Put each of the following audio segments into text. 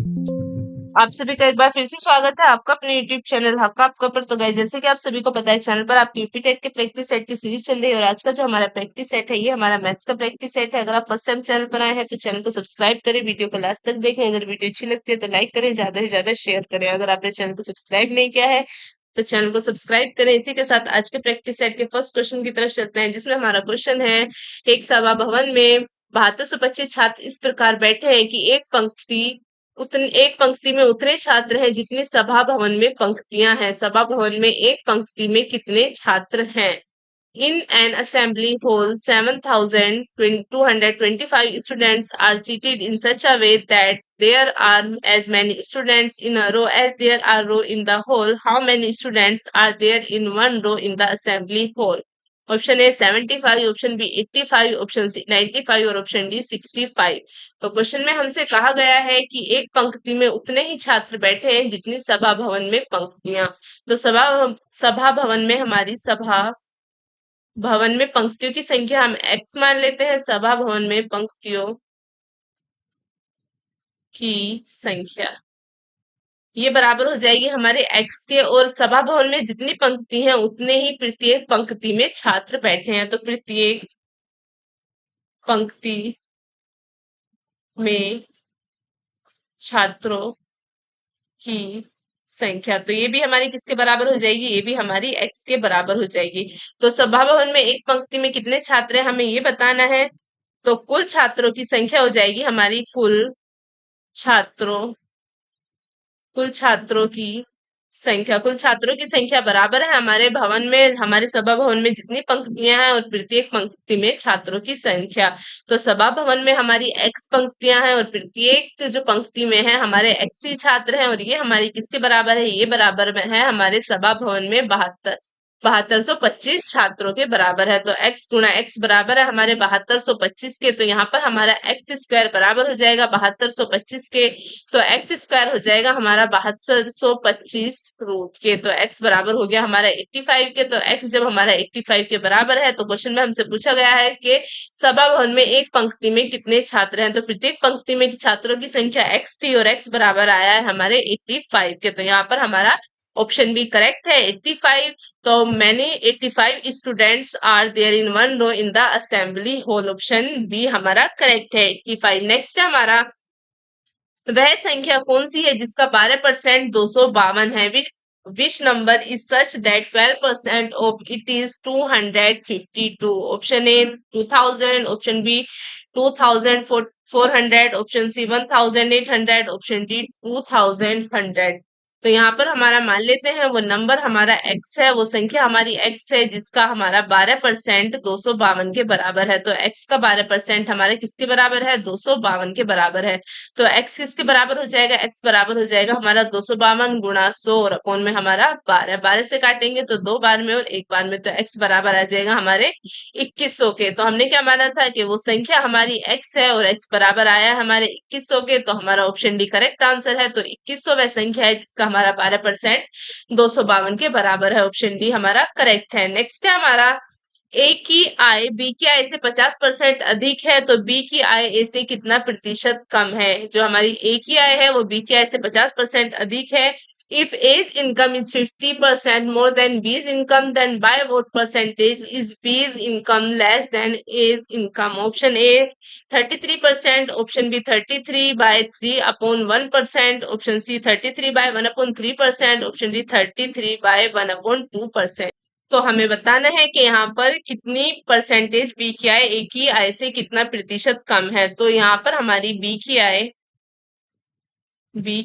आप सभी का एक बार फिर से स्वागत है आपका अपने यूट्यूब चैनल हक आपका पर। तो गाइस, जैसे कि आप सभी को पता है, चैनल पर आपकी यूपी टेट के प्रैक्टिस सेट की सीरीज चल रही है और आज का जो हमारा प्रैक्टिस सेट है ये हमारा मैथ्स का प्रैक्टिस सेट है। अगर आप फर्स्ट टाइम चैनल पर आए हैं तो चैनल को सब्सक्राइब करें, वीडियो को लास्ट तक देखें। अगर वीडियो अच्छी लगती है तो लाइक करें, ज्यादा से ज्यादा शेयर करें। अगर आपने चैनल को सब्सक्राइब नहीं किया है तो चैनल को सब्सक्राइब करें। इसी के साथ आज के प्रैक्टिस सेट के फर्स्ट क्वेश्चन की तरफ चलते हैं, जिसमें हमारा क्वेश्चन है, एक सभा भवन में 7225 छात्र इस प्रकार बैठे हैं कि एक पंक्ति में उतने छात्र हैं जितनी सभा भवन में पंक्तियां हैं। सभा भवन में एक पंक्ति में कितने छात्र हैं? In an assembly hall, 7,225 students are seated in such a way that there are as many students in a row as there are rows in the hall. How many students are there in one row in the assembly hall? Option A 75, option B 85, option C 95 और option D 65। तो question में हमसे कहा गया है कि एक पंक्ति में उतने ही छात्र बैठे हैं जितनी सभा भवन में पंक्तियां। तो सभा भवन में हमारी सभा भवन में पंक्तियों की संख्या हम x मान लेते हैं। सभा भवन में पंक्तियों की संख्या ये बराबर हो जाएगी हमारे x के, और सभा भवन में जितनी पंक्ति हैं उतने ही प्रत्येक पंक्ति में छात्र बैठे हैं। तो प्रत्येक पंक्ति में छात्रों की संख्या, तो ये भी हमारी किसके बराबर हो जाएगी? ये भी हमारी x के बराबर हो जाएगी। तो सभा भवन में एक पंक्ति में कितने छात्र हैं हमें ये बताना है। तो कुल छात्रों की संख्या हो जाएगी हमारी छात्रों कुल छात्रों की संख्या बराबर है हमारे भवन में, हमारे सभा भवन में जितनी पंक्तियां हैं और प्रत्येक पंक्ति में छात्रों की संख्या। तो सभा भवन में हमारी x पंक्तियां हैं और प्रत्येक जो पंक्ति में है हमारे x ही छात्र हैं, और ये हमारी किसके बराबर है? ये बराबर में है हमारे सभा भवन में 7225 छात्रों के बराबर है। तो x गुणा x बराबर है हमारे 7225 के। तो यहाँ पर हमारा एक्स स्क्वायर बराबर हो जाएगा 7225 के। तो एक्स स्क्वायर हो जाएगा हमारा 7225 रूट के। तो x बराबर हो गया हमारा 85 के। तो x जब हमारा 85 के बराबर है तो क्वेश्चन में हमसे पूछा गया है कि सभा भवन में एक पंक्ति में कितने छात्र हैं। तो प्रत्येक पंक्ति में छात्रों की संख्या x थी और x बराबर आया है हमारे 85 के। तो यहाँ पर हमारा ऑप्शन बी करेक्ट है 85। तो many 85 students are there in one row in the assembly hall. Option B हमारा करेक्ट है 85। नेक्स्ट है हमारा, वह संख्या कौन सी है जिसका 12% 252 है? Which number is such that 12% of it is 252? Option A 2000, option B 2400, option C 1800, option D 2100। तो यहाँ पर हमारा मान लेते हैं वो नंबर हमारा x है, वो संख्या हमारी x है जिसका हमारा 12% 252 के बराबर है। तो x का 12% हमारे किसके बराबर है? 252 के बराबर है। तो x किसके बराबर हो जाएगा? x बराबर हो जाएगा हमारा 252 गुणा 100 और अपॉन में हमारा 12। 12 से काटेंगे तो 2 बार में और 1 बार में, तो x बराबर आ जाएगा हमारे 2100 के। तो हमने क्या माना था कि वो संख्या हमारी x है और x बराबर आया है हमारे 2100 के। तो हमारा ऑप्शन डी करेक्ट आंसर है। तो 2100 वह संख्या है जिसका हमारा 12% 252 के बराबर है। ऑप्शन डी हमारा करेक्ट है। नेक्स्ट है हमारा, ए की आय बी की आय से 50% अधिक है तो बी की आय ए से कितना प्रतिशत कम है? जो हमारी ए की आय है वो बी की आय से 50% अधिक है। If A's income is 50% more than b's income, then by what percentage is b's income less than a's income? Option A 33%, option B 33 by 3 upon 1%, option C 33 by 1 upon 3%, option D 33 by 1 upon 2%। तो हमें बताना है कि यहाँ पर कितनी percentage B की आय ए की आय से कितना प्रतिशत कम है। तो यहाँ पर हमारी बी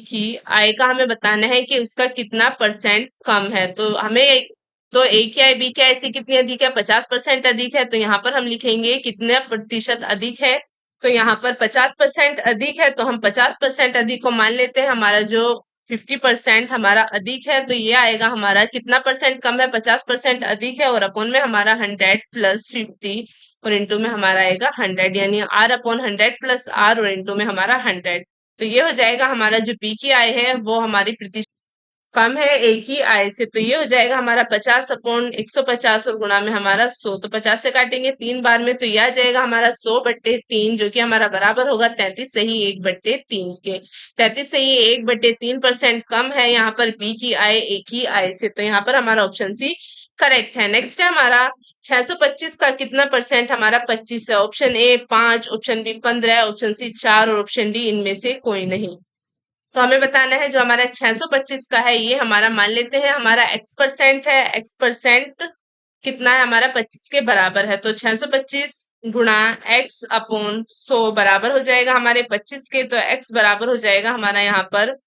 की आय का हमें बताना है कि उसका कितना परसेंट कम है। तो ए की आय बी की आय से कितनी अधिक है? 50% अधिक है। तो यहाँ पर हम लिखेंगे कितना प्रतिशत अधिक है। तो यहाँ पर 50% अधिक है तो हम 50% अधिक को मान लेते हैं। हमारा जो 50% हमारा अधिक है तो ये आएगा हमारा कितना परसेंट कम है? 50% अधिक है और अपॉन में हमारा 100 प्लस 50 और इंटू में हमारा आएगा 100, यानी आर अपॉन 100 प्लस आर और इंटू में हमारा 100। तो ये हो जाएगा हमारा जो बी की आय है वो हमारी प्रतिशत कम है एक ही आय से, तो ये हो जाएगा हमारा 50/150 और गुणा में हमारा 100। तो 50 से काटेंगे 3 बार में, तो यह आ जाएगा हमारा 100/3, जो कि हमारा बराबर होगा 33 के। 33 कम है यहाँ पर बी की आय एक ही आय से, तो यहाँ पर हमारा ऑप्शन सी करेक्ट है। नेक्स्ट है हमारा 625 का कितना परसेंट, हमारा 25 है। Option A 5, option B 15, option C 4 और ऑप्शन डी इनमें से कोई नहीं। तो हमें बताना है जो हमारा 625 का है, ये हमारा मान लेते हैं हमारा एक्स परसेंट है। एक्स परसेंट कितना है, हमारा 25 के बराबर है। तो 625 गुणा एक्स अपॉन 100 बराबर हो जाएगा हमारे 25 के। तो एक्स बराबर हो जाएगा हमारा यहाँ पर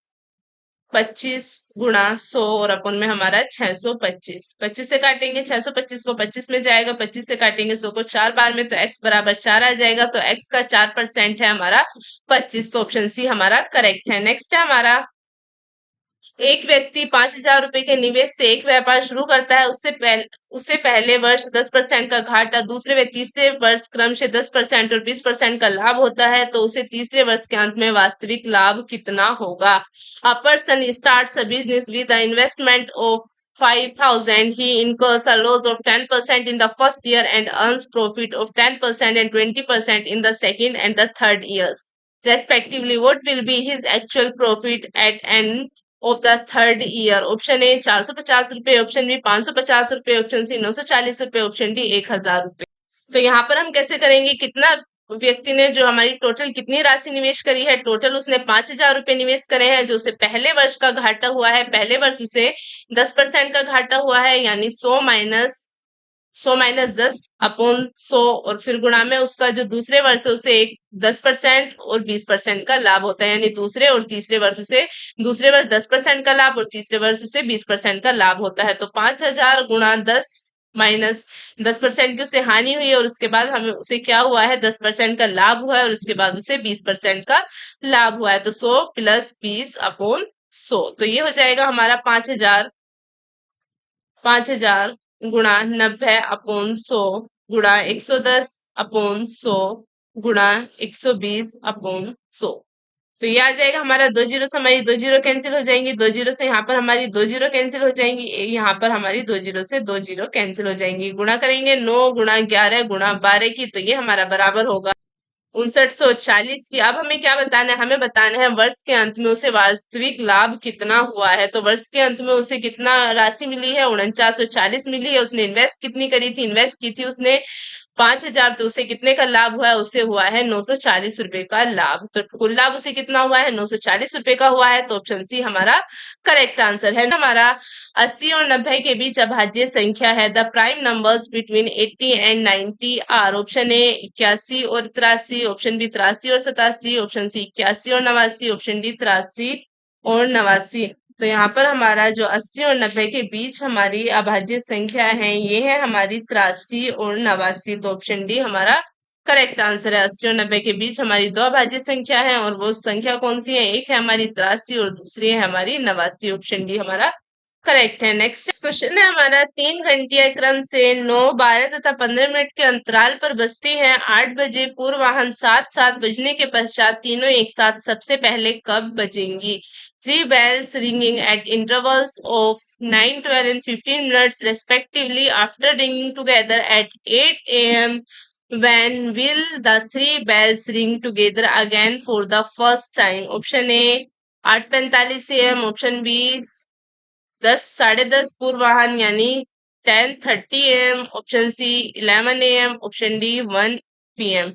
25 गुणा 100 और अपन में हमारा 625। 25 से काटेंगे 625 को, 25 में जाएगा, 25 से काटेंगे 100 को 4 बार में, तो x बराबर 4 आ जाएगा। तो x का 4% है हमारा 25। तो ऑप्शन सी हमारा करेक्ट है। नेक्स्ट है हमारा, एक व्यक्ति 5,000 रुपए के निवेश से एक व्यापार शुरू करता है। उसे पहले वर्ष 10% का घाटा, दूसरे व तीसरे वर्ष क्रम से 10% और 20% का लाभ होता है, तो उसे तीसरे वर्ष के अंत में वास्तविक लाभ कितना होगा। A person starts a business with a investment of 5,000. He incurs a loss of 10% in the first year and earns profit of 10% and 20% in the second and the third years, respectively. What will be his actual profit at end of the third year? Option A 450 रुपए, option B 550 रुपए, option C 940 रुपए, option D 1,000 रुपए। तो यहाँ पर हम कैसे करेंगे, कितना व्यक्ति ने जो हमारी टोटल कितनी राशि निवेश करी है, टोटल उसने 5,000 रुपए निवेश करे हैं। जो उसे पहले वर्ष का घाटा हुआ है, पहले वर्ष उसे 10% का घाटा हुआ है, यानी 100 - 10 और फिर गुणा में उसका जो दूसरे वर्ष है उसे एक 10% और 20% का लाभ होता है, यानी दूसरे और तीसरे वर्ष उसे, दूसरे वर्ष 10% का लाभ और तीसरे वर्ष उसे 20% का लाभ होता है। तो 5,000 गुणा 10 माइनस 10% की उसे हानि हुई है, और उसके बाद हमें उसे क्या हुआ है, 10% का लाभ हुआ है, और उसके बाद उसे 20% का लाभ हुआ है। तो 100 + 20/100, तो ये हो जाएगा हमारा 5,000 गुणा 90/100 गुणा 110/100 गुणा 120/100। तो ये आ जाएगा हमारा, 2 जीरो से हमारी 2 जीरो कैंसिल हो जाएंगी, 2 जीरो से यहाँ पर हमारी 2 जीरो कैंसिल हो जाएंगी, यहाँ पर हमारी 2 जीरो से 2 जीरो कैंसिल हो जाएंगी। गुणा करेंगे 9 × 11 × 12 की, तो ये हमारा बराबर होगा 5,940 की। अब हमें क्या बताना है, हमें बताना है वर्ष के अंत में उसे वास्तविक लाभ कितना हुआ है। तो वर्ष के अंत में उसे कितना राशि मिली है, 4,940 मिली है। उसने इन्वेस्ट कितनी करी थी, इन्वेस्ट की थी उसने 5,000, तो उसे कितने का लाभ हुआ है, उसे हुआ है 940 रुपए का लाभ। तो कुल लाभ उसे कितना हुआ है, 940 रुपए का हुआ है। तो ऑप्शन सी हमारा करेक्ट आंसर है। हमारा 80 और 90 के बीच अभाज्य संख्या है। The prime numbers between 80 and 90 are. Option A 81 और 83, ऑप्शन बी 83 और 87, ऑप्शन सी 81 और 89, ऑप्शन डी 83 और 89। तो यहाँ पर हमारा जो 80 और 90 के बीच हमारी अभाज्य संख्या है, ये है हमारी 83 और 89। तो ऑप्शन डी हमारा करेक्ट आंसर है। 80 और 90 के बीच हमारी दो अभाज्य संख्या है, और वो संख्या कौन सी है, एक है हमारी 83 और दूसरी है हमारी 89। ऑप्शन डी हमारा करेक्ट है। नेक्स्ट क्वेश्चन है हमारा, 3 घंटिया क्रम से 9, 12 तथा 15 मिनट के अंतराल पर बजती हैं। 8 बजे पूर्वाह्न, 7 बजने के पश्चात तीनों एक साथ सबसे पहले कब बजेंगी? 3 bells ringing at intervals of 9, 12 and 15 minutes respectively after ringing together at 8 a.m. When will the 3 bells ring together again for the first time? Option A 8:45 AM, option B 10, 10:30 पूर्वाह्न यानी 10:30 AM, option C 11 AM, option D 1 PM,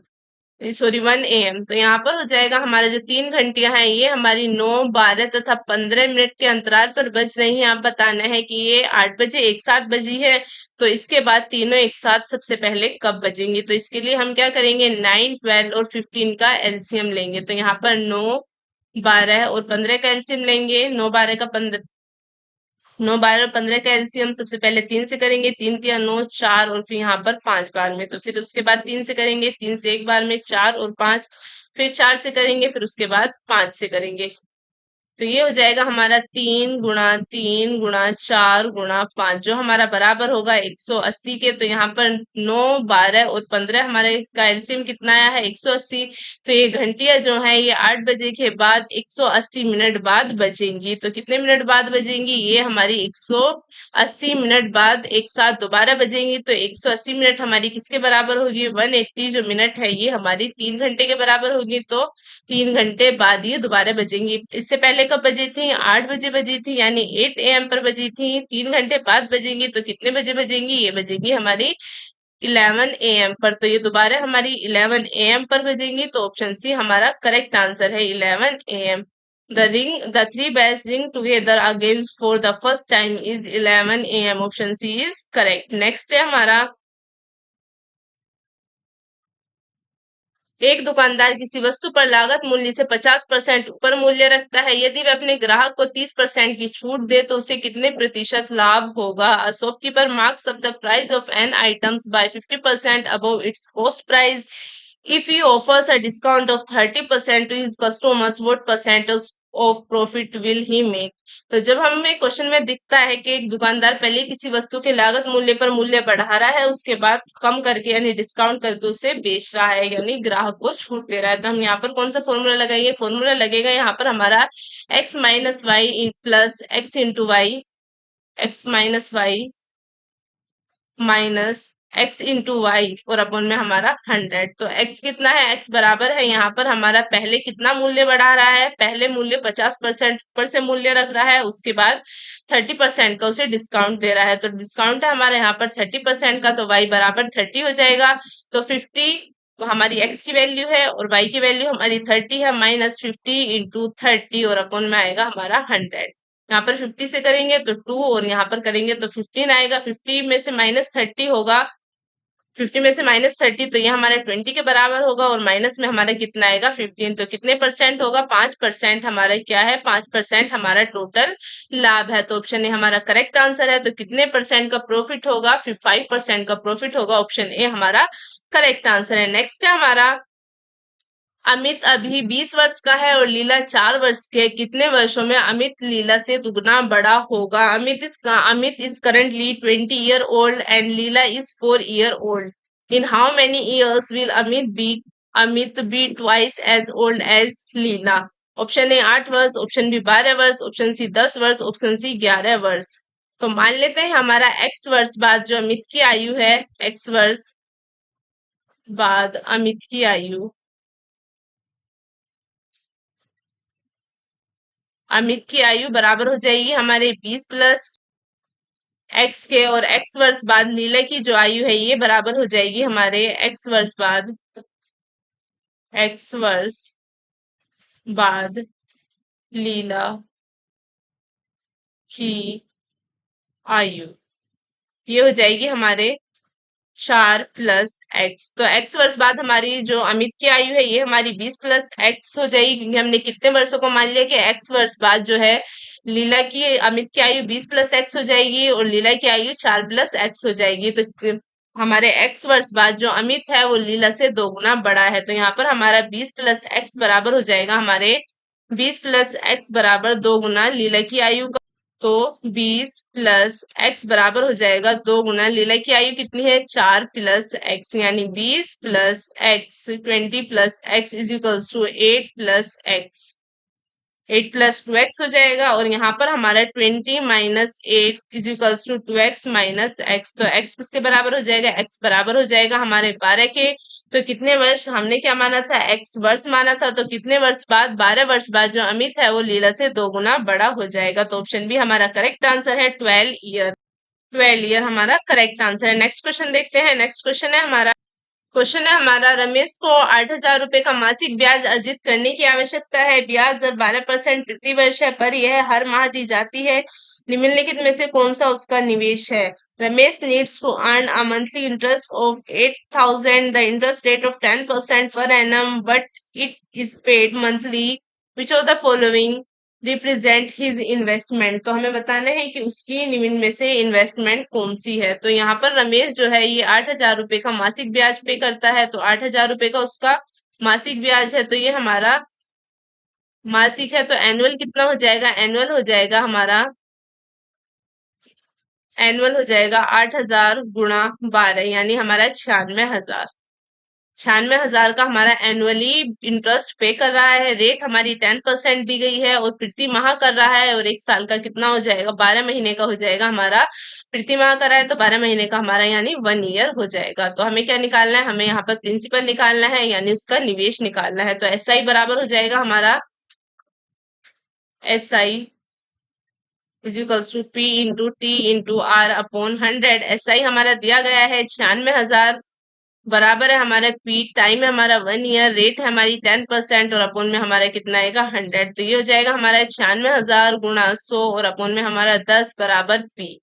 sorry 1 AM। तो यहाँ पर हो जाएगा हमारा जो 3 घंटियां हैं, ये हमारी 9, 12 तथा 15 मिनट के अंतराल पर बज रही हैं। आप बताना है कि ये 8 बजे एक साथ बजी है, तो इसके बाद तीनों एक साथ सबसे पहले कब बजेंगी। तो इसके लिए हम क्या करेंगे, 9, 12 और 15 का एलसीएम लेंगे। तो यहाँ पर 9, 12 और 15 का एलसीएम लेंगे। 9, 12 और 15 का एलसीएम सबसे पहले 3 से करेंगे, 3 तिया 9, 4 और फिर यहाँ पर 5 बार में। तो फिर उसके बाद 3 से करेंगे, 3 से एक बार में, 4 और 5, फिर 4 से करेंगे, फिर उसके बाद 5 से करेंगे। तो ये हो जाएगा हमारा 3 गुणा 3 गुणा 4 गुणा 5 जो हमारा बराबर होगा 180 के। तो यहाँ पर 9, 12 और 15 हमारे का एलसीएम कितना आया है 180। तो ये घंटियां जो है ये 8 बजे के बाद 180 मिनट बाद बजेंगी। तो कितने मिनट बाद बजेंगी? ये हमारी 180 मिनट बाद एक साथ दोबारा बजेंगी। तो 180 मिनट हमारी किसके बराबर होगी? 180 जो मिनट है ये हमारी 3 घंटे के बराबर होगी। तो 3 घंटे बाद ये दोबारा बजेंगी। इससे पहले कब बजी थी? 8 बजे बजी थी, यानी 8 AM पर बजी थी। 3 घंटे बाद बजेंगी तो कितने बजे बजेंगी? ये बजेंगी हमारी 11 AM पर। तो ये दोबारा हमारी 11 AM पर बजेंगी। तो ऑप्शन सी हमारा करेक्ट आंसर है 11 AM। The three bells ring together again for the first time is 11 AM। Option C is correct. Next है हमारा, एक दुकानदार किसी वस्तु पर लागत मूल्य से 50% ऊपर मूल्य रखता है। यदि वह अपने ग्राहक को 30% की छूट दे तो उसे कितने प्रतिशत लाभ होगा? A shopkeeper marks up the price of an items by 50% above its cost price. If he offers a discount of 30% to his customers, what percentage of profit will he make? तो जब हमें क्वेश्चन में दिखता है कि एक दुकानदार पहले किसी वस्तु के लागत मूल्य पर मूल्य बढ़ा रहा है, उसके बाद कम करके यानी डिस्काउंट करके उसे बेच रहा है, यानी ग्राहक को छूट दे रहा है, तो हम यहाँ पर कौन सा फॉर्मूला लगाएंगे? फॉर्मूला लगेगा यहाँ पर हमारा x minus Y plus X into Y, X minus Y minus X into Y और अपन में हमारा 100। तो x कितना है? x बराबर है, यहाँ पर हमारा पहले कितना मूल्य बढ़ा रहा है? पहले मूल्य 50% ऊपर से मूल्य रख रहा है, उसके बाद 30% का उसे डिस्काउंट दे रहा है। तो डिस्काउंट है हमारे यहाँ पर 30% का, तो y बराबर 30 हो जाएगा। तो 50 तो हमारी x की वैल्यू है और y की वैल्यू हमारी 30 है, माइनस 50 × 30 और अपन में आएगा हमारा 100। यहाँ पर 50 से करेंगे तो 2 और यहाँ पर करेंगे तो 15 आएगा। 50 में से माइनस 30 होगा, 50 में से माइनस 30 तो ये हमारे 20 के बराबर होगा और माइनस में हमारा कितना आएगा? 15। तो कितने परसेंट होगा? 5% हमारा क्या है? 5% हमारा टोटल लाभ है। तो ऑप्शन ए हमारा करेक्ट आंसर है। तो कितने परसेंट का प्रॉफिट होगा? 5% का प्रॉफिट होगा। ऑप्शन ए हमारा करेक्ट आंसर है। नेक्स्ट है हमारा, अमित अभी 20 वर्ष का है और लीला 4 वर्ष की है। कितने वर्षों में अमित लीला से दुगना बड़ा होगा? Amit is currently 20 year old and Leela is 4 year old. In how many years will Amit be twice as old as Leela? Option A 8 वर्ष, ऑप्शन बी 12 वर्ष, ऑप्शन सी 10 वर्ष, ऑप्शन सी 11 वर्ष। तो मान लेते हैं हमारा x वर्ष बाद जो अमित की आयु है, x वर्ष बाद अमित की आयु, अमित की आयु बराबर हो जाएगी हमारे 20 प्लस एक्स के, और एक्स वर्ष बाद लीला की जो आयु है ये बराबर हो जाएगी हमारे एक्स वर्ष बाद लीला की आयु, ये हो जाएगी हमारे 4 + x। तो x वर्ष बाद हमारी जो अमित की आयु है ये हमारी 20 + x हो जाएगी, क्योंकि हमने कितने वर्षों को मान लिया कि x वर्ष बाद जो है लीला की अमित की आयु 20 + x हो जाएगी और लीला की आयु 4 + x हो जाएगी। तो हमारे x वर्ष बाद जो अमित है वो लीला से 2 गुना बड़ा है। तो यहाँ पर हमारा 20 + x बराबर हो जाएगा हमारे 20 + x बराबर 2 गुना लीला की आयु का। तो 20 + x बराबर हो जाएगा 2 गुना लीला की आयु कितनी है? 4 + x, यानी 20 + x, 20 + x is equals to 8 + x, 8 + 2x हो जाएगा। और यहाँ पर हमारा 20 - 8 is equals to 2x - x। तो x किसके बराबर हो जाएगा? x बराबर हो जाएगा हमारे 12 के। तो कितने वर्ष हमने क्या माना था? x वर्ष माना था। तो कितने वर्ष बाद? 12 वर्ष बाद जो अमित है वो लीला से 2 गुना बड़ा हो जाएगा। तो ऑप्शन बी हमारा करेक्ट आंसर है 12 ईयर। 12 ईयर हमारा करेक्ट आंसर है। नेक्स्ट क्वेश्चन देखते हैं। नेक्स्ट क्वेश्चन है हमारा, रमेश को 8,000 रुपए का मासिक ब्याज अर्जित करने की आवश्यकता है। ब्याज दर 12% प्रति वर्ष है, पर यह हर माह दी जाती है। निम्नलिखित में से कौन सा उसका निवेश है? Ramesh needs to earn a monthly interest of 8,000, the interest rate of 10% per annum, but it is paid monthly. Which of the following represent his investment? तो हमें बताना है कि उसकी निम्न में से इन्वेस्टमेंट कौन सी है। तो यहाँ पर रमेश जो है ये 8,000 रुपए का मासिक ब्याज पे करता है। तो 8,000 रुपए का उसका मासिक ब्याज है, तो ये हमारा मासिक है तो एनुअल कितना हो जाएगा, एनुअल हो जाएगा हमारा, एनुअल हो जाएगा 8,000 गुणा 12 यानी हमारा 96,000। 96,000 का हमारा एनुअली इंटरेस्ट पे कर रहा है। रेट हमारी 10% दी गई है और प्रति माह कर रहा है। और एक साल का कितना हो जाएगा, 12 महीने का हो जाएगा हमारा। प्रति माह कर रहा है तो 12 महीने का हमारा यानी 1 ईयर हो जाएगा। तो हमें क्या निकालना है, हमें यहाँ पर प्रिंसिपल निकालना है यानी उसका निवेश निकालना है। तो SI बराबर हो जाएगा हमारा, SI is equals to P × T × R/100। SI हमारा दिया गया है 96,000, बराबर है हमारा P, टाइम है हमारा 1 ईयर, रेट है हमारी 10% और अपोन में हमारा कितना आएगा 100। तो ये हो जाएगा हमारा 96,000 गुणा 100 और अपोन में हमारा 10 बराबर P।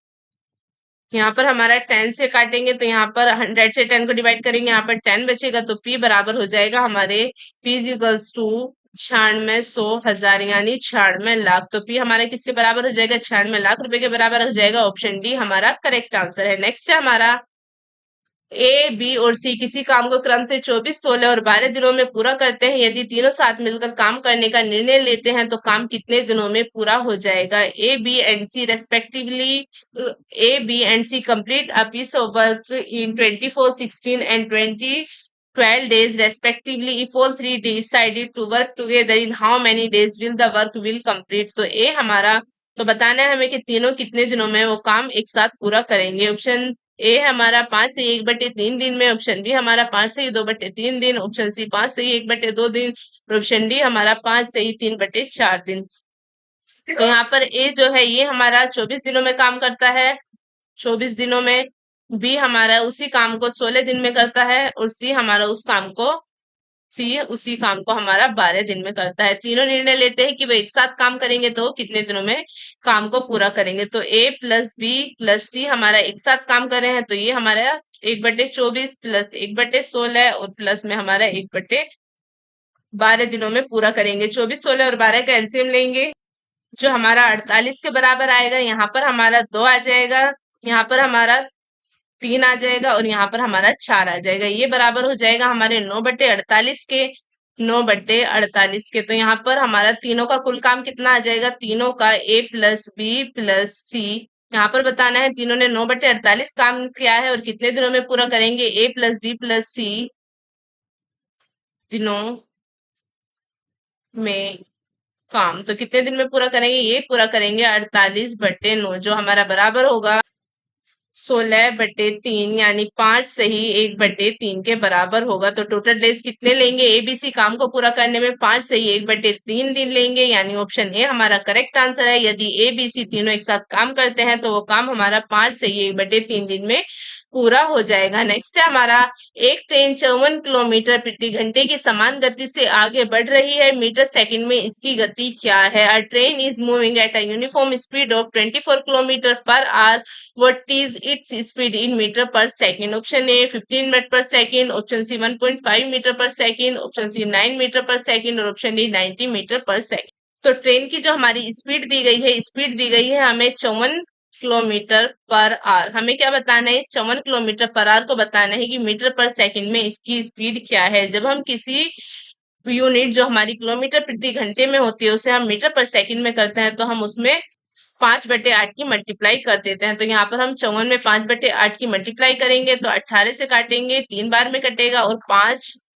यहाँ पर हमारा 10 से काटेंगे तो यहाँ पर 100 से 10 को डिवाइड करेंगे, यहाँ पर 10 बचेगा तो P बराबर हो जाएगा हमारे P इज इक्वल्स टू 96,100,000 यानी 96 लाख। तो P हमारा किसके बराबर हो जाएगा, 96 लाख रुपए के बराबर हो जाएगा। ऑप्शन डी हमारा करेक्ट आंसर है। नेक्स्ट है हमारा ए, बी और सी किसी काम को क्रम से 24, 16 और 12 दिनों में पूरा करते हैं। यदि तीनों साथ मिलकर काम करने का निर्णय लेते हैं तो काम कितने दिनों में पूरा हो जाएगा। A, B and C respectively, A, B and C complete a piece of work in 24, 16 and 12 days respectively. If all three decided to work together, in how many days will the work will complete? तो ए हमारा, तो बताना है हमें कि तीनों कितने दिनों में वो काम एक साथ पूरा करेंगे। ऑप्शन ए हमारा 5 से 1/3 दिन में, ऑप्शन बी हमारा 5 से 2/3 दिन, ऑप्शन सी 5 से 1/2 दिन, ऑप्शन डी हमारा 5 से 3/4 दिन। तो यहाँ पर ए जो है ये हमारा 24 दिनों में काम करता है, 24 दिनों में। बी हमारा उसी काम को 16 दिन में करता है और सी उसी काम को हमारा 12 दिन में करता है। तीनों निर्णय लेते हैं कि वो एक साथ काम करेंगे तो कितने दिनों में काम को पूरा करेंगे। तो ए प्लस बी प्लस सी हमारा एक साथ काम कर रहे हैं तो ये हमारा 1/24 प्लस 1/16 और प्लस में हमारा 1/12 दिनों में पूरा करेंगे। 24, 16 और 12 का एलसीएम लेंगे जो हमारा 48 के बराबर आएगा। यहाँ पर हमारा 2 आ जाएगा, यहाँ पर हमारा 3 आ जाएगा और यहाँ पर हमारा 4 आ जाएगा। ये बराबर हो जाएगा हमारे 9/48 के, 9/48 के। तो यहाँ पर हमारा तीनों का कुल काम कितना आ जाएगा, तीनों का ए प्लस बी प्लस सी। यहाँ पर बताना है तीनों ने 9/48 काम किया है और कितने दिनों में पूरा करेंगे, ए प्लस बी प्लस सी दिनों में काम। तो कितने दिन में पूरा करेंगे, ये पूरा करेंगे 48/9 जो हमारा बराबर होगा 16/3 यानी 5 सही 1/3 के बराबर होगा। तो टोटल डेज कितने लेंगे, एबीसी काम को पूरा करने में 5 सही 1/3 दिन लेंगे यानी ऑप्शन ए हमारा करेक्ट आंसर है। यदि ए बी सी तीनों एक साथ काम करते हैं तो वो काम हमारा 5 सही 1/3 दिन में पूरा हो जाएगा। नेक्स्ट है हमारा, एक ट्रेन 54 किलोमीटर प्रति घंटे की समान गति से आगे बढ़ रही है, मीटर सेकंड में इसकी गति क्या है। A train is moving at a uniform speed of 24 kilometre per hour, what is its speed in meter per second? Option A 15 metre per second, option C 1.5 metre per second, option C 9 metre per second और option D 90 metre per second. तो train की जो हमारी speed दी गई है, speed दी गई है हमें 54 किलोमीटर पर आवर। हमें क्या बताना है, इस 54 किलोमीटर पर आवर को बताना है कि मीटर पर सेकंड में इसकी स्पीड क्या है। जब हम किसी यूनिट जो हमारी किलोमीटर प्रति घंटे में होती है उसे हम मीटर पर सेकंड में करते हैं तो हम उसमें 5/8 की मल्टीप्लाई कर देते हैं। तो यहाँ पर हम 54 में 5/8 की मल्टीप्लाई करेंगे तो 18 से काटेंगे, 3 बार में कटेगा और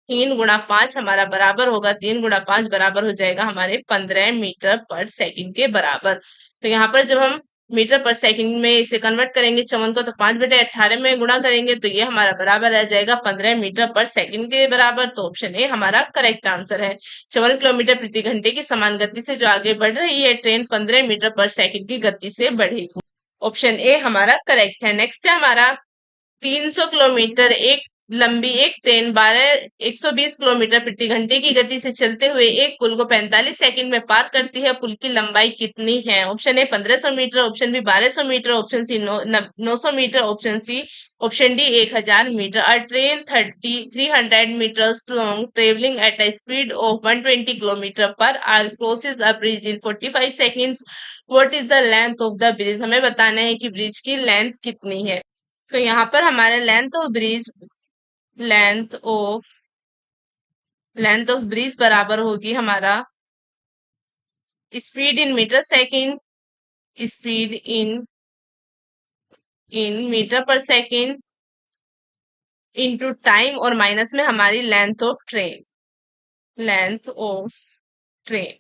3 × 5 हमारा बराबर होगा, 3 × 5 बराबर हो जाएगा हमारे 15 मीटर पर सेकंड के बराबर। तो यहाँ पर जब हम मीटर पर सेकंड में इसे कन्वर्ट करेंगे 54 को तो 5/18 में गुणा करेंगे तो ये हमारा बराबर आ जाएगा 15 मीटर पर सेकंड के बराबर। तो ऑप्शन ए हमारा करेक्ट आंसर है। 54 किलोमीटर प्रति घंटे की समान गति से जो आगे बढ़ रही है ट्रेन 15 मीटर पर सेकंड की गति से बढ़ेगी। ऑप्शन ए हमारा करेक्ट है। नेक्स्ट है हमारा, 300 किलोमीटर एक लंबी एक ट्रेन 120 किलोमीटर प्रति घंटे की गति से चलते हुए एक पुल को 45 सेकंड में पार करती है। पुल की लंबाई कितनी है। Option A 1500 metre, option B 1200 metre, option C 900 metre, option D 1000 metre. A train 300 metres long travelling at a speed of 120 kilometre per hour crosses a bridge in 45 seconds. What is the length of the bridge. हमें बताना है कि bridge की length कितनी है। तो यहाँ पर हमारे लेंथ ऑफ ब्रिज बराबर होगी हमारा speed in metre second, speed in metre per second into time, और माइनस में हमारी length of train, length of train.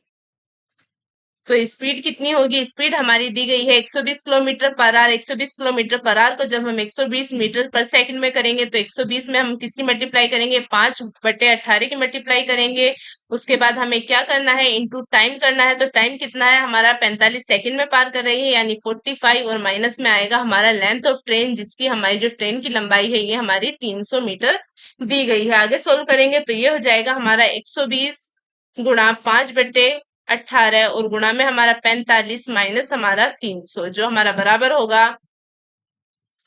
तो स्पीड कितनी होगी? स्पीड हमारी दी गई है 120 kilometre per our. 120 kilometre per our को जब हम 120 मीटर पर सेकंड में करेंगे तो 120 में हम किसकी मल्टीप्लाई करेंगे? 5/18 की मल्टीप्लाई करेंगे। उसके बाद हमें क्या करना है? इनटू टाइम करना है। तो टाइम कितना है हमारा? 45 सेकंड में पार कर रही है, यानी 45, और माइनस में आएगा हमारा लेंथ ऑफ ट्रेन, जिसकी हमारी जो ट्रेन की लंबाई है ये हमारी 300 मीटर दी गई है। आगे सोल्व करेंगे तो ये हो जाएगा हमारा 120 गुणा 5/18 और गुणा में हमारा 45 माइनस हमारा 300, जो हमारा बराबर होगा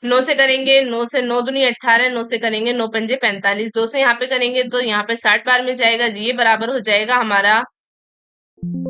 9 से करेंगे, 9 से 9 दूनी 18, 9 से करेंगे 9 पंजे 45, 2 से यहाँ पे करेंगे तो यहाँ पे 60 बार में जाएगा, ये बराबर हो जाएगा हमारा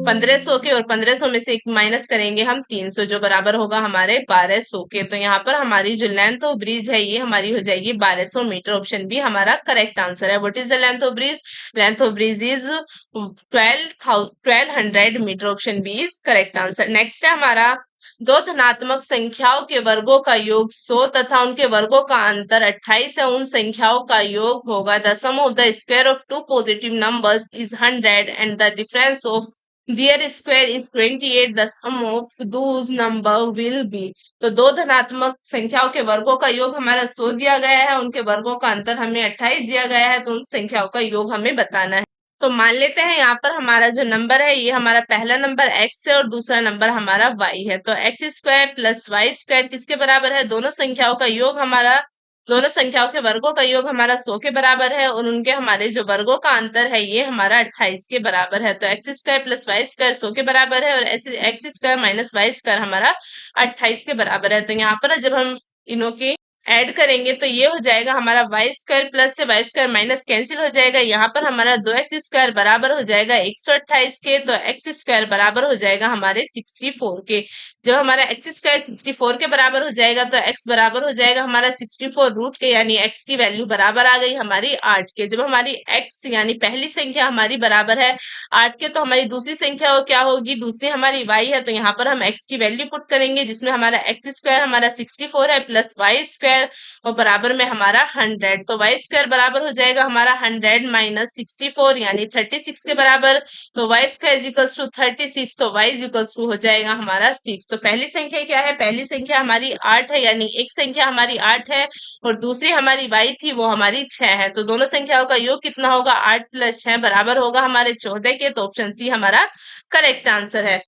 1500 के, और 1500 में से एक माइनस करेंगे हम 300, जो बराबर होगा हमारे 1200 के। तो यहाँ पर हमारी जो लेंथ ऑफ ब्रिज है ये हमारी हो जाएगी 1200 मीटर। ऑप्शन बी हमारा करेक्ट आंसर है। What is the length of bridge? Length of bridge is 1200 metre. Option B is correct answer. Next है हमारा, दो धनात्मक संख्याओं के वर्गों का योग 100 तथा उनके वर्गों का अंतर 28 है। उन संख्याओं का योग होगा the sum of the square of two positive numbers is 100 and the difference of their square is 28, the sum of those number will be। तो दो धनात्मक संख्याओं के वर्गों का योग हमारा 100 दिया गया है, उनके वर्गों का अंतर हमें 28 दिया गया है, तो उन संख्याओं का योग हमें बताना है। तो मान लेते हैं यहाँ पर हमारा जो नंबर है ये हमारा पहला नंबर x है और दूसरा नंबर हमारा y है। तो X square plus Y square किसके बराबर है? दोनों संख्याओं का योग हमारा, दोनों संख्याओं के वर्गों का योग हमारा 100 के बराबर है, और उनके हमारे जो वर्गों का अंतर है ये हमारा 28 के बराबर है। तो X square plus Y square 100 के बराबर है, और X square minus Y square हमारा 28 के बराबर है। तो यहाँ पर जब हम इनों के ऐड करेंगे तो ये हो जाएगा हमारा वाई स्क्वायर प्लस से वाई स्क्वायर माइनस कैंसिल हो जाएगा। यहाँ पर हमारा 2x स्क्वायर बराबर हो जाएगा 128 के, तो एक्स स्क्वायर बराबर हो जाएगा हमारे 64 के। जब हमारा एक्स स्क्वायर 64 के बराबर हो जाएगा तो एक्स बराबर हो जाएगा हमारा 64 रूट के, यानी एक्स की वैल्यू बराबर आ गई हमारी 8 के। जब हमारी एक्स यानी पहली संख्या हमारी बराबर है 8 के, तो हमारी दूसरी संख्या क्या होगी? दूसरी हमारी y है, तो यहाँ पर हम x की वैल्यू पुट करेंगे, जिसमें हमारा एक्स स्क्वायर हमारा 64 है प्लस वाई स्क्वायर और बराबर में हमारा 100। तो वाई स्क्वायर बराबर हो जाएगा हमारा 100 माइनस 64, यानी 36 के बराबर। तो वाई स्क्वायर इजिकल्स टू 36, तो वाई इजिकल्स टू हो जाएगा हमारा 6। तो पहली संख्या क्या है? पहली संख्या हमारी 8 है, यानी एक संख्या हमारी 8 है और दूसरी हमारी y थी वो हमारी 6 है। तो दोनों संख्याओं का योग कितना होगा? 8 प्लस 6 बराबर होगा हमारे 14 के। तो ऑप्शन सी हमारा करेक्ट आंसर है।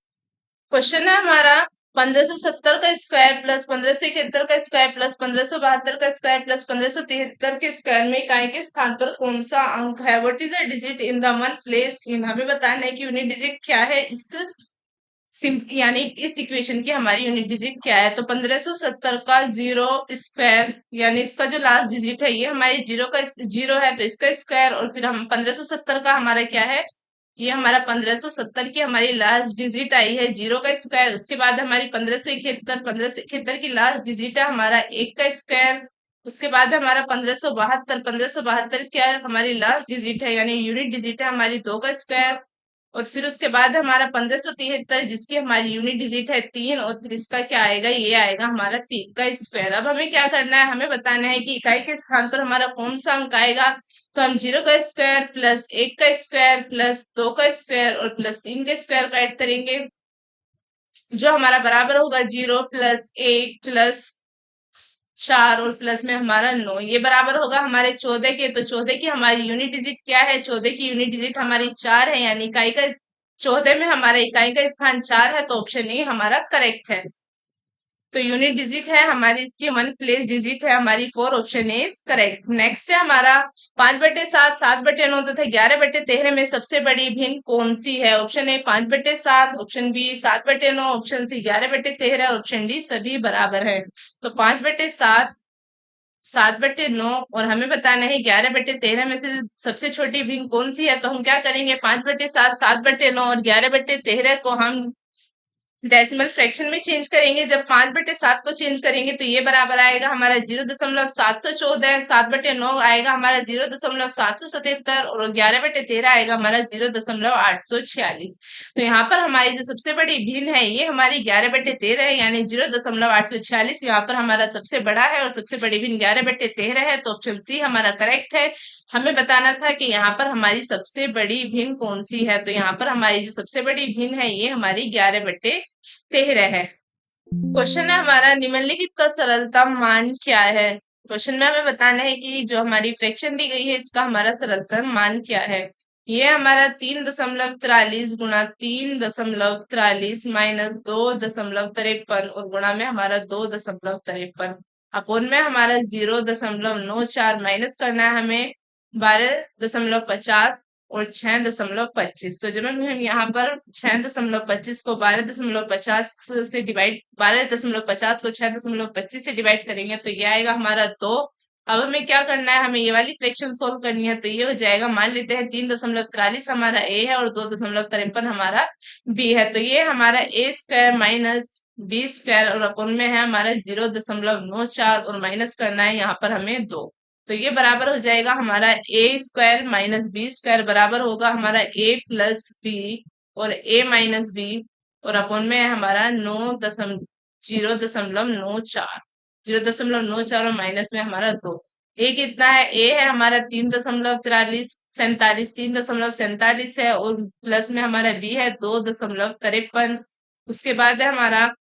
क्वेश्चन है हमारा, 1570 का स्क्वायर प्लस 1571 का स्क्वायर प्लस 1572 का स्क्वायर प्लस 1573 के स्क्वायर में इकाई के स्थान पर कौन सा अंक है? What is the digit in the one place in? हमें बताना है कि यूनिट डिजिट क्या है इस यानी इस इक्वेशन की हमारी यूनिट डिजिट क्या है। तो 1570 का जीरो स्क्वायर, यानी इसका जो लास्ट डिजिट है ये हमारी जीरो का जीरो है, तो इसका स्क्वायर, और फिर हम 1570 का हमारा क्या है? ये हमारा 1570 की हमारी लास्ट डिजिट आई है जीरो का स्क्वायर। उसके बाद हमारी 1571 की लास्ट डिजिट है हमारा एक का स्क्वायर। उसके बाद हमारा 1572 क्या है? हमारी लास्ट डिजिट है, यानी यूनिट डिजिट है हमारी दो का स्क्वायर। और फिर उसके बाद हमारा 1573 जिसकी हमारी यूनिट डिजिट है 3, और फिर इसका क्या आएगा? ये आएगा हमारा 3 का स्क्वायर। अब हमें क्या करना है? हमें बताना है कि इकाई के स्थान पर हमारा कौन सा अंक आएगा। तो हम 0 का स्क्वायर प्लस 1 का स्क्वायर प्लस 2 का स्क्वायर और प्लस 3 का स्क्वायर का ऐड करेंगे, जो हमारा बराबर होगा 0 प्लस 1 प्लस 4 और प्लस में हमारा 9, ये बराबर होगा हमारे 14 के। तो 14 की हमारी यूनिट डिजिट क्या है? 14 की यूनिट डिजिट हमारी 4 है, यानी इकाई का 14 में हमारा इकाई का स्थान 4 है, तो ऑप्शन ए हमारा करेक्ट है। तो यूनिट डिजिट है हमारी, इसकी वन प्लेस डिजिट है हमारी 4, option A is correct. Next है हमारा 5/7, 7/9 तथा 11/13 में सबसे बड़ी भिन्न कौन सी है? Option A 5/7, option B 7/9, option C 11/13, option D सभी बराबर है। तो 5/7, 7/9 और हमें बताना है 11/13 में से सबसे छोटी भिन्न कौन सी है। तो हम क्या करेंगे? 5/7, 7/9 और 11/13 को हम डेसिमल फ्रैक्शन में चेंज करेंगे, जब 5/7 को चेंज करेंगे तो ये बराबर आएगा हमारा 0.714, 7/9 आएगा हमारा 0.777 और 11/13 आएगा हमारा 0.846। तो यहाँ पर हमारी जो सबसे बड़ी भिन्न है ये हमारी 11/13 है, यानी 0.846 यहाँ पर हमारा सबसे बड़ा है और सबसे बड़ी भिन्न 11/13 है। तो ऑप्शन सी हमारा करेक्ट है। हमें बताना था कि यहाँ पर हमारी सबसे बड़ी भिन्न कौन सी है, तो यहाँ पर हमारी जो सबसे बड़ी भिन्न है ये हमारी 11/13 है। क्वेश्चन है हमारा, निम्नलिखित का सरलतम मान क्या है। क्वेश्चन में हमें बताना है कि जो हमारी फ्रैक्शन दी गई है इसका हमारा सरलतम मान क्या है। ये हमारा 3.43 गुणा 3.43 माइनस 2.53 और गुणा में हमारा 2.53 अपोन में हमारा 0.94 माइनस करना है हमें 12.50 और 6.25। तो जब हम यहाँ पर 6.25 को 12.50 से डिवाइड 12.50 को 6.25 से डिवाइड करेंगे तो ये आएगा हमारा 2। अब हमें क्या करना है, हमें ये वाली फ्रैक्शन सोल्व करनी है। तो ये हो जाएगा, मान लेते हैं 3.43 हमारा ए है और 2.53 हमारा बी है। तो ये हमारा ए स्क्वायर माइनस बी स्क्वायर और अपोन में है हमारा 0.94 और माइनस करना है यहाँ पर हमें 2। तो ये बराबर हो जाएगा हमारा ए स्क्वायर माइनस बी स्क्वायर बराबर होगा हमारा ए प्लस बी और ए माइनस बी और अपोन में है हमारा 0.94 0.94 और माइनस में हमारा 2। ए कितना है, ए है हमारा 3.43 है और प्लस में हमारा बी है 2.53। उसके बाद है हमारा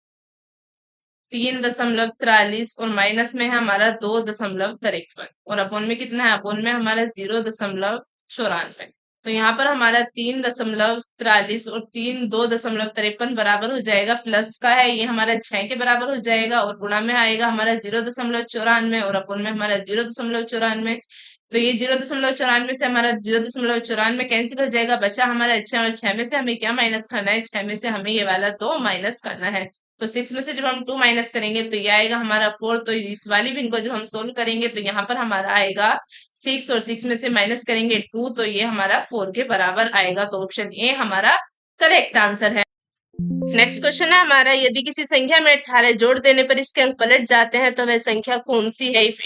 3.43 और माइनस में है हमारा 2.53 और अपोन में कितना है, अपोन में हमारा 0.94। तो यहाँ पर हमारा 3.43 और 2.53 बराबर हो जाएगा, प्लस का है ये हमारा 6 के बराबर हो जाएगा और गुणा में आएगा हमारा 0.94 और अपोन में हमारा 0.94। तो ये 0.94 से हमारा 0.94 कैंसिल हो जाएगा, बचा हमारा 6 और 6 में से हमें क्या माइनस करना है, 6 में से हमें ये वाला 2 माइनस करना है। तो 6 में से जब हम 2 माइनस करेंगे तो ये आएगा हमारा 4। तो इस वाली भिन्न को जब हम सोल्व करेंगे तो यहाँ पर हमारा आएगा 6 और 6 में से माइनस करेंगे 2, तो ये हमारा 4 के बराबर आएगा। तो ऑप्शन ए हमारा करेक्ट आंसर है। नेक्स्ट क्वेश्चन है हमारा, यदि किसी संख्या में 18 जोड़ देने पर इसके अंक पलट जाते हैं तो वह संख्या कौन सी है। If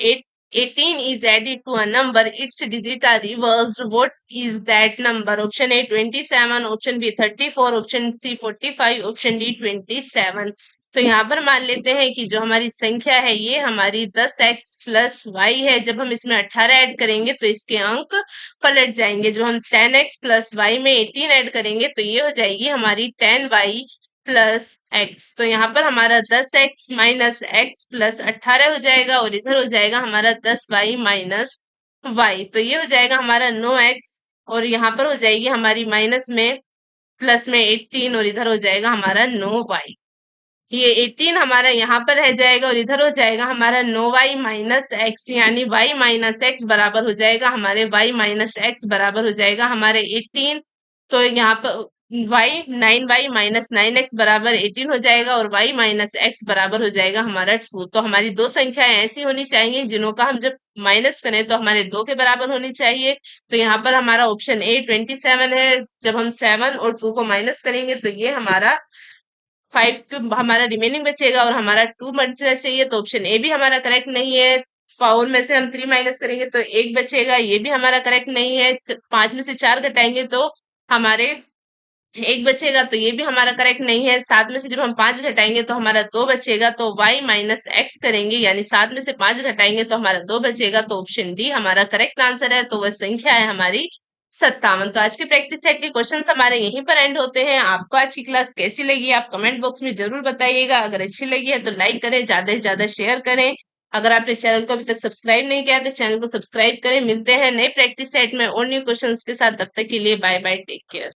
18 is added to a number, its digits are reversed. What is that number? Option A 27, option B 34, option C 45, option D 27। तो यहाँ पर मान लेते हैं कि जो हमारी संख्या है ये हमारी 10x प्लस वाई है। जब हम इसमें 18 ऐड करेंगे तो इसके अंक पलट जाएंगे। जब हम 10x प्लस वाई में 18 ऐड करेंगे तो ये हो जाएगी हमारी 10y प्लस एक्स। तो यहाँ पर हमारा 10x माइनस एक्स प्लस 18 हो जाएगा और इधर हो जाएगा हमारा 10y माइनस वाई। तो ये हो जाएगा हमारा 9x और यहाँ पर हो जाएगी हमारी माइनस में प्लस में 18 और इधर हो जाएगा हमारा 9y। ये 18 हमारा यहाँ पर रह जाएगा और इधर हो जाएगा हमारा 9y माइनस एक्स, यानी y माइनस एक्स बराबर हो जाएगा हमारे y माइनस एक्स बराबर हो जाएगा हमारे 18। तो यहाँ पर y 9y माइनस 9x बराबर 18 हो जाएगा और y माइनस एक्स बराबर हो जाएगा हमारा 2। तो हमारी दो संख्याएं ऐसी होनी चाहिए जिन्हों का हम जब माइनस करें तो हमारे 2 के बराबर होनी चाहिए। तो यहाँ पर हमारा ऑप्शन ए 27 है। जब हम 7 और 2 को माइनस करेंगे तो ये हमारा 5 हमारा रिमेनिंग बचेगा और हमारा 2 बचना चाहिए। तो ऑप्शन ए भी हमारा करेक्ट नहीं है। 4 में से हम 3 माइनस करेंगे तो 1 बचेगा, ये भी हमारा करेक्ट नहीं है। 5 में से 4 घटाएंगे तो हमारे 1 बचेगा, तो ये भी हमारा करेक्ट नहीं है। 7 में से जब हम 5 घटाएंगे तो हमारा 2 बचेगा। तो y माइनस एक्स करेंगे, यानी 7 में से 5 घटाएंगे तो हमारा 2 बचेगा। तो ऑप्शन डी हमारा करेक्ट आंसर है। तो वह संख्या है हमारी 57। तो आज के प्रैक्टिस सेट के क्वेश्चंस हमारे यहीं पर एंड होते हैं। आपको आज की क्लास कैसी लगी आप कमेंट बॉक्स में जरूर बताइएगा। अगर अच्छी लगी है तो लाइक करें, ज्यादा से ज्यादा शेयर करें। अगर आपने चैनल को अभी तक सब्सक्राइब नहीं किया तो चैनल को सब्सक्राइब करें। मिलते हैं नए प्रैक्टिस सेट में और न्यू क्वेश्चंस के साथ। तब तक के लिए बाय बाय, टेक केयर।